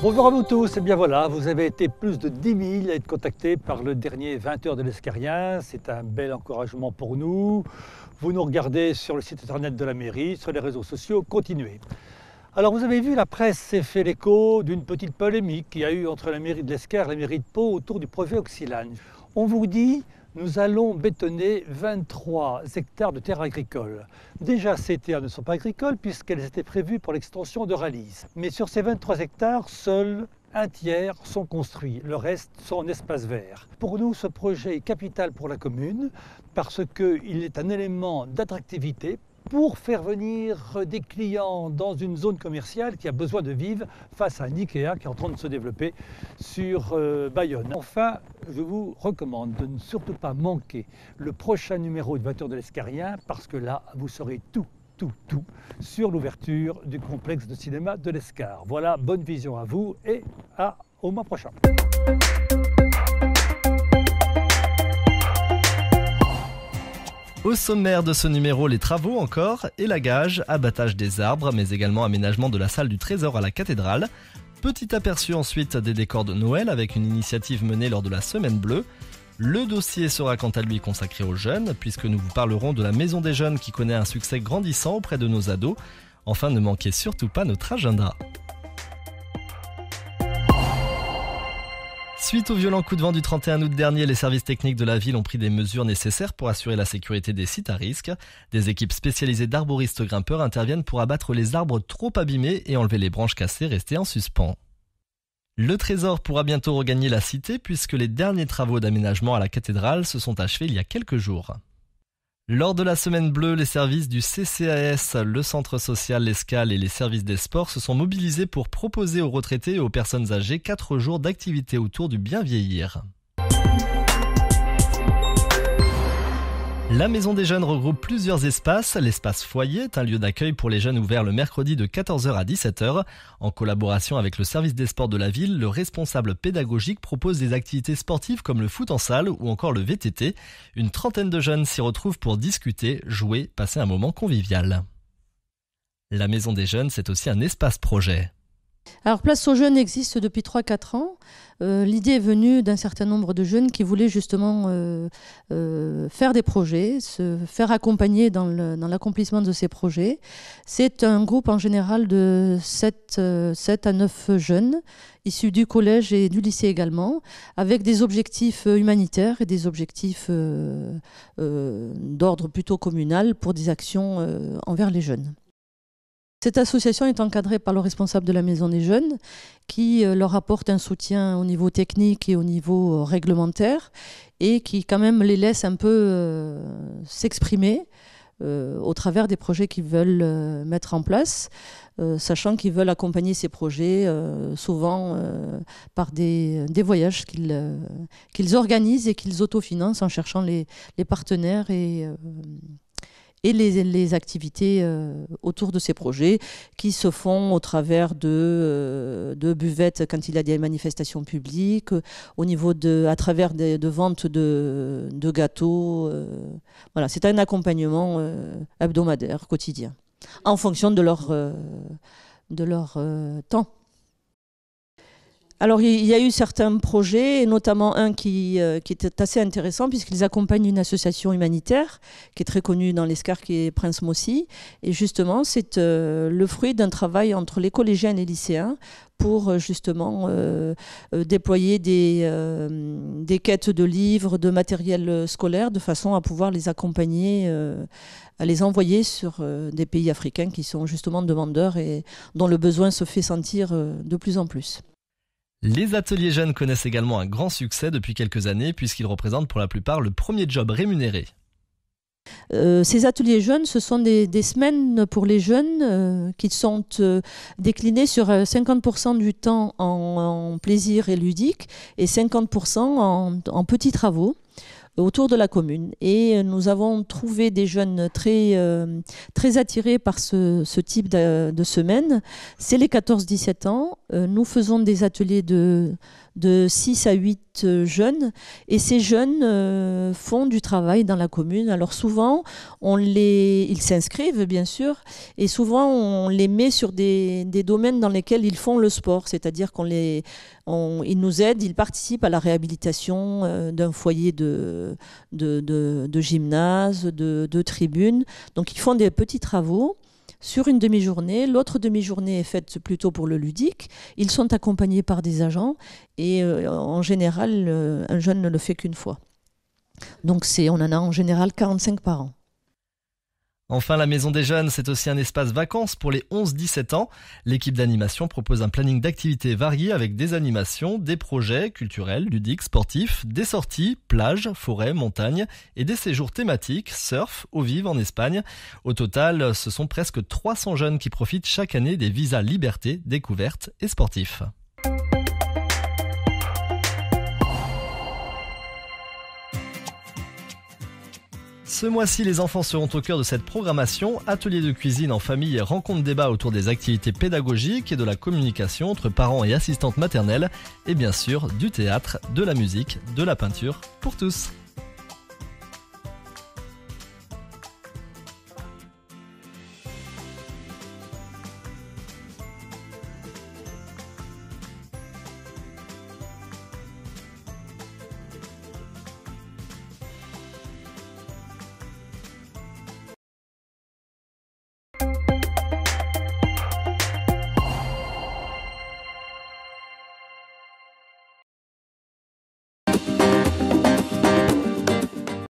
Bonjour à vous tous, et bien voilà, vous avez été plus de 10 000 à être contactés par le dernier 20 heures de l'Escarien. C'est un bel encouragement pour nous. Vous nous regardez sur le site internet de la mairie, sur les réseaux sociaux, continuez. Alors vous avez vu, la presse s'est fait l'écho d'une petite polémique qu'il y a eu entre la mairie de l'Escar et la mairie de Pau autour du projet Oxylane. On vous dit, nous allons bétonner 23 hectares de terres agricoles. Déjà, ces terres ne sont pas agricoles puisqu'elles étaient prévues pour l'extension de Rallys. Mais sur ces 23 hectares, seuls un tiers sont construits. Le reste sont en espace vert. Pour nous, ce projet est capital pour la commune parce qu'il est un élément d'attractivité pour faire venir des clients dans une zone commerciale qui a besoin de vivre face à un Ikea qui est en train de se développer sur Bayonne. Enfin, je vous recommande de ne surtout pas manquer le prochain numéro de 20 heures de l'Escarien parce que là, vous saurez tout sur l'ouverture du complexe de cinéma de l'Escar. Voilà, bonne vision à vous et au mois prochain. Au sommaire de ce numéro, les travaux encore, élagage, abattage des arbres, mais également aménagement de la salle du Trésor à la cathédrale. Petit aperçu ensuite des décors de Noël avec une initiative menée lors de la Semaine Bleue. Le dossier sera quant à lui consacré aux jeunes, puisque nous vous parlerons de la Maison des Jeunes qui connaît un succès grandissant auprès de nos ados. Enfin, ne manquez surtout pas notre agenda. Suite au violent coup de vent du 31 août dernier, les services techniques de la ville ont pris des mesures nécessaires pour assurer la sécurité des sites à risque. Des équipes spécialisées d'arboristes grimpeurs interviennent pour abattre les arbres trop abîmés et enlever les branches cassées restées en suspens. Le Trésor pourra bientôt regagner la cité puisque les derniers travaux d'aménagement à la cathédrale se sont achevés il y a quelques jours. Lors de la Semaine Bleue, les services du CCAS, le Centre Social l'Escale et les services des sports se sont mobilisés pour proposer aux retraités et aux personnes âgées 4 jours d'activité autour du bien vieillir. La Maison des Jeunes regroupe plusieurs espaces. L'espace foyer est un lieu d'accueil pour les jeunes ouvert le mercredi de 14h à 17h. En collaboration avec le service des sports de la ville, le responsable pédagogique propose des activités sportives comme le foot en salle ou encore le VTT. Une trentaine de jeunes s'y retrouvent pour discuter, jouer, passer un moment convivial. La Maison des Jeunes, c'est aussi un espace projet. Alors Place aux Jeunes existe depuis 3-4 ans. L'idée est venue d'un certain nombre de jeunes qui voulaient justement faire des projets, se faire accompagner dans l'accomplissement de ces projets. C'est un groupe en général de 7 à 9 jeunes, issus du collège et du lycée également, avec des objectifs humanitaires et des objectifs d'ordre plutôt communal pour des actions envers les jeunes. Cette association est encadrée par le responsable de la Maison des Jeunes qui leur apporte un soutien au niveau technique et au niveau réglementaire et qui quand même les laisse un peu s'exprimer au travers des projets qu'ils veulent mettre en place, sachant qu'ils veulent accompagner ces projets souvent par des voyages qu'ils organisent et qu'ils autofinancent en cherchant les partenaires et les activités autour de ces projets qui se font au travers de buvettes quand il y a des manifestations publiques, à travers de ventes de gâteaux. Voilà, c'est un accompagnement hebdomadaire, quotidien, en fonction de leur temps. Alors, il y a eu certains projets, et notamment un qui était assez intéressant puisqu'ils accompagnent une association humanitaire qui est très connue dans l'Escar, qui est Prince Mossy. Et justement, c'est le fruit d'un travail entre les collégiens et les lycéens pour justement déployer des quêtes de livres, de matériel scolaire, de façon à pouvoir les accompagner, à les envoyer sur des pays africains qui sont justement demandeurs et dont le besoin se fait sentir de plus en plus. Les ateliers jeunes connaissent également un grand succès depuis quelques années puisqu'ils représentent pour la plupart le premier job rémunéré. Ces ateliers jeunes, ce sont des semaines pour les jeunes qui sont déclinés sur 50% du temps en plaisir et ludique et 50% en petits travaux. autour de la commune. Et nous avons trouvé des jeunes très attirés par ce type de semaine. C'est les 14-17 ans. Nous faisons des ateliers de 6 à 8 jeunes, et ces jeunes font du travail dans la commune. Alors souvent, ils s'inscrivent bien sûr, et souvent on les met sur des domaines dans lesquels ils font le sport, c'est-à-dire ils nous aident, ils participent à la réhabilitation d'un foyer de gymnase, de tribune. Donc ils font des petits travaux sur une demi-journée. L'autre demi-journée est faite plutôt pour le ludique. Ils sont accompagnés par des agents, et en général, un jeune ne le fait qu'une fois. Donc on en a en général 45 par an. Enfin, la Maison des Jeunes, c'est aussi un espace vacances pour les 11-17 ans. L'équipe d'animation propose un planning d'activités variées avec des animations, des projets culturels, ludiques, sportifs, des sorties, plages, forêts, montagnes et des séjours thématiques, surf, eau vive en Espagne. Au total, ce sont presque 300 jeunes qui profitent chaque année des visas liberté, découverte et sportifs. Ce mois-ci, les enfants seront au cœur de cette programmation. Ateliers de cuisine en famille et rencontres débat autour des activités pédagogiques et de la communication entre parents et assistantes maternelles. Et bien sûr, du théâtre, de la musique, de la peinture pour tous.